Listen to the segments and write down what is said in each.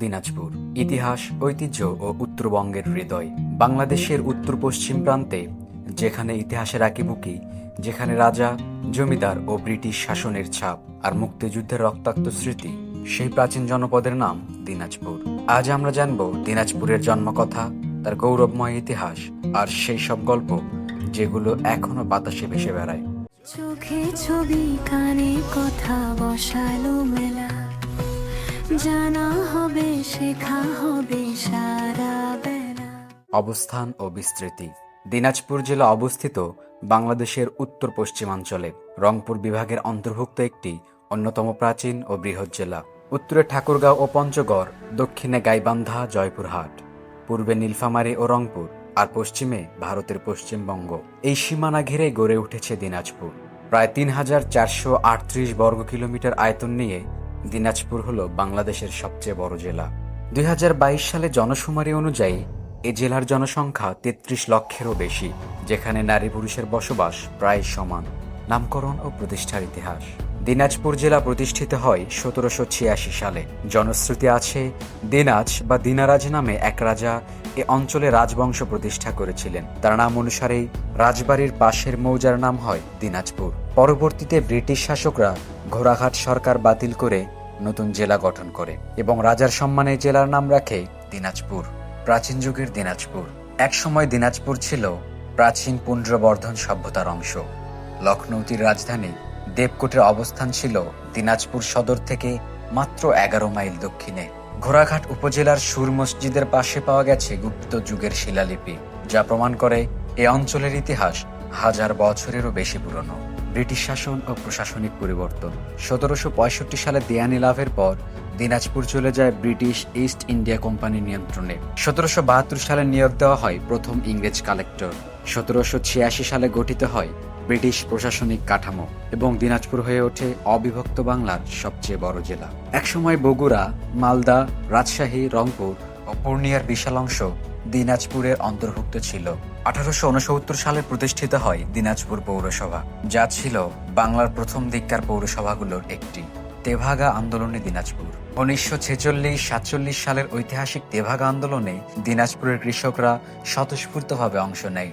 দিনাজপুর ইতিহাস, ঐতিহ্য ও উত্তরবঙ্গের হৃদয়। বাংলাদেশের উত্তর পশ্চিম প্রান্তে, যেখানে ইতিহাসের আঁকিবুকি, যেখানে রাজা, জমিদার ও ব্রিটিশ শাসনের ছাপ আর মুক্তিযুদ্ধের রক্তাক্ত স্মৃতি, সেই প্রাচীন জনপদের নাম দিনাজপুর। আজ আমরা জানব দিনাজপুরের জন্মকথা, তার গৌরবময় ইতিহাস আর সেই সব গল্প যেগুলো এখনো বাতাসে ভেসে বেড়ায়। চোখে ছবি, কানে কথা, বসালো মেলা, জানা হবে, শেখা হবে সারা বেলা। অবস্থান ও বিস্তৃতি। দিনাজপুর জেলা অবস্থিত বাংলাদেশের উত্তর পশ্চিমাঞ্চলে, রংপুর বিভাগের অন্তর্ভুক্ত একটি অন্যতম প্রাচীন ও বৃহৎ জেলা। উত্তরে ঠাকুরগাঁও ও পঞ্চগড়, দক্ষিণে গাইবান্ধা, জয়পুরহাট, পূর্বে নীলফামারী ও রংপুর, আর পশ্চিমে ভারতের পশ্চিমবঙ্গ। এই সীমানা ঘিরে গড়ে উঠেছে দিনাজপুর। প্রায় ৩,৪৩৮ বর্গ কিলোমিটার আয়তন নিয়ে দিনাজপুর হল বাংলাদেশের সবচেয়ে বড় জেলা। ২০২২ সালে জনশুমারি অনুযায়ী এ জেলার জনসংখ্যা ৩৩ লক্ষেরও বেশি, যেখানে নারী পুরুষের বসবাস প্রায় সমান। নামকরণ ও প্রতিষ্ঠার ইতিহাস। দিনাজপুর জেলা প্রতিষ্ঠিত হয় ১৭৮৬ সালে। জনশ্রুতি আছে, দিনাজ বা দিনারাজ নামে এক রাজা এ অঞ্চলে রাজবংশ প্রতিষ্ঠা করেছিলেন। তার নাম অনুসারেই রাজবাড়ির পাশের মৌজার নাম হয় দিনাজপুর। পরবর্তীতে ব্রিটিশ শাসকরা ঘোড়াঘাট সরকার বাতিল করে নতুন জেলা গঠন করে এবং রাজার সম্মানে জেলার নাম রাখে দিনাজপুর। প্রাচীন যুগের দিনাজপুর। একসময় দিনাজপুর ছিল প্রাচীন পুন্ড্রবর্ধন সভ্যতার অংশ। লখনৌতির রাজধানী দেবকোটের অবস্থান ছিল দিনাজপুর সদর থেকে মাত্র ১১ মাইল দক্ষিণে। ঘোড়াঘাট উপজেলার সুর মসজিদের পাশে পাওয়া গেছে গুপ্ত যুগের শিলালিপি, যা প্রমাণ করে এ অঞ্চলের ইতিহাস হাজার বছরেরও বেশি পুরনো। ব্রিটিশ শাসন ও প্রশাসনিক পরিবর্তন। ১৭৬৫ সালে দেয়ানি লাভের পর দিনাজপুর চলে যায় ব্রিটিশ ইস্ট ইন্ডিয়া কোম্পানির নিয়ন্ত্রণে। ১৭৭২ সালে নিয়োগ দেওয়া হয় প্রথম ইংরেজ কালেক্টর। ১৭৮৬ সালে গঠিত হয় ব্রিটিশ প্রশাসনিক কাঠামো এবং দিনাজপুর হয়ে ওঠে অবিভক্ত বাংলার সবচেয়ে বড় জেলা। একসময় বগুড়া, মালদা, রাজশাহী, রংপুর ও পূর্ণিয়ার বিশাল অংশ দিনাজপুরের অন্তর্ভুক্ত ছিল। ১৮৬৯ সালে প্রতিষ্ঠিত হয় দিনাজপুর পৌরসভা, যা ছিল বাংলার প্রথম দিককার পৌরসভাগুলোর একটি। তেভাগা আন্দোলনে দিনাজপুর। ১৯৪৬-৪৭ সালের ঐতিহাসিক তেভাগা আন্দোলনে দিনাজপুরের কৃষকরা স্বতঃস্ফূর্তভাবে অংশ নেয়।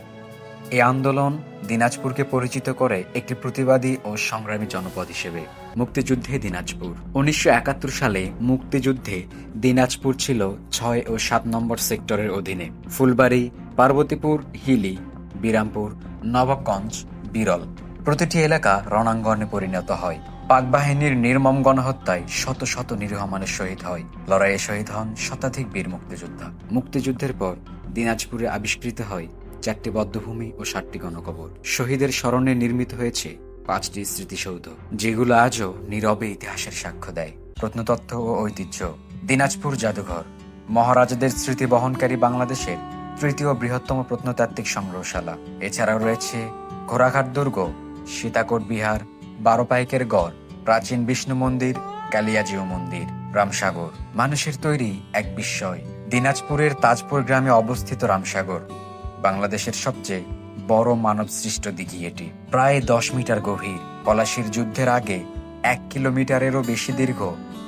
এই আন্দোলন দিনাজপুরকে পরিচিত করে একটি প্রতিবাদী ও সংগ্রামী জনপদ হিসেবে। মুক্তিযুদ্ধে দিনাজপুর। ১৯৭১ সালে মুক্তিযুদ্ধে দিনাজপুর ছিল ৬ ও ৭ নম্বর সেক্টরের অধীনে। ফুলবাড়ী, পার্বতীপুর, হিলি, বিরামপুর, নবাবগঞ্জ, বিরল প্রতিটি এলাকা রণাঙ্গনে পরিণত হয়। পাক বাহিনীর নির্মম গণহত্যায় শত শত নিরীহ মানুষ শহীদ হয়। লড়াইয়ে শহীদ হন শতাধিক বীর মুক্তিযোদ্ধা। মুক্তিযুদ্ধের পর দিনাজপুরে আবিষ্কৃত হয় ৪টি বধ্যভূমি ও ৭টি গণকবর। শহীদের স্মরণে নির্মিত হয়েছে ৫টি স্মৃতিসৌধ, যেগুলো আজও নীরবে ইতিহাসের সাক্ষ্য দেয়। প্রত্নতত্ত্ব ও ঐতিহ্য। দিনাজপুর জাদুঘর মহারাজাদের স্মৃতি বহনকারী বাংলাদেশের তৃতীয় বৃহত্তম প্রত্নতাত্ত্বিক সংগ্রহশালা। এছাড়াও রয়েছে ঘোড়াঘাট দুর্গ, সীতাকোট বিহার, ১২ পাইকের গড়, প্রাচীন বিষ্ণু মন্দির, কালিয়াজিউ মন্দির, রামসাগর। মানুষের তৈরি এক বিস্ময়। দিনাজপুরের তাজপুর গ্রামে অবস্থিত রামসাগর বাংলাদেশের সবচেয়ে বড় মানব সৃষ্ট দিঘি। এটি প্রায় ১০ মিটার গভীর। পলাশীর যুদ্ধের আগে ১ কিলোমিটারেরও বেশি দীর্ঘ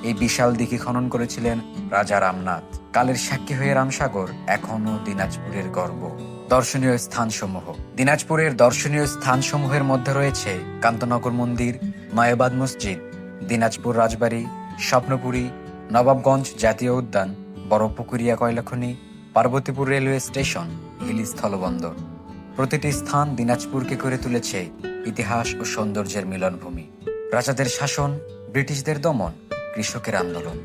এই বিশাল দিঘি খনন করেছিলেন রাজা রামনাথ। কালের সাক্ষী হয়ে রামসাগর এখনো দিনাজপুরের গর্ব। দর্শনীয় স্থানসমূহ। দিনাজপুরের দর্শনীয় স্থানসমূহের মধ্যে রয়েছে কান্তনগর মন্দির, মায়াবাদ মসজিদ, দিনাজপুর রাজবাড়ি, স্বপ্নপুরী, নবাবগঞ্জ জাতীয় উদ্যান, বড়পুকুরিয়া কয়লাখনি, পার্বতীপুর রেলওয়ে স্টেশন, হিলি স্থলবন্দর। প্রতিটি স্থান দিনাজপুরকে করে তুলেছে ইতিহাস ও সৌন্দর্যের মিলনভূমি। রাজাদের শাসন, ব্রিটিশদের দমন, কৃষকের আন্দোলন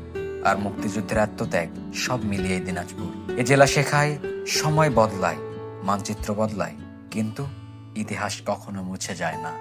আর মুক্তিযুদ্ধের আত্মত্যাগ সব মিলিয়ে দিনাজপুর। এ জেলা শেখায় সময় বদলায়, মানচিত্র বদলায়, কিন্তু ইতিহাস কখনো মুছে যায় না।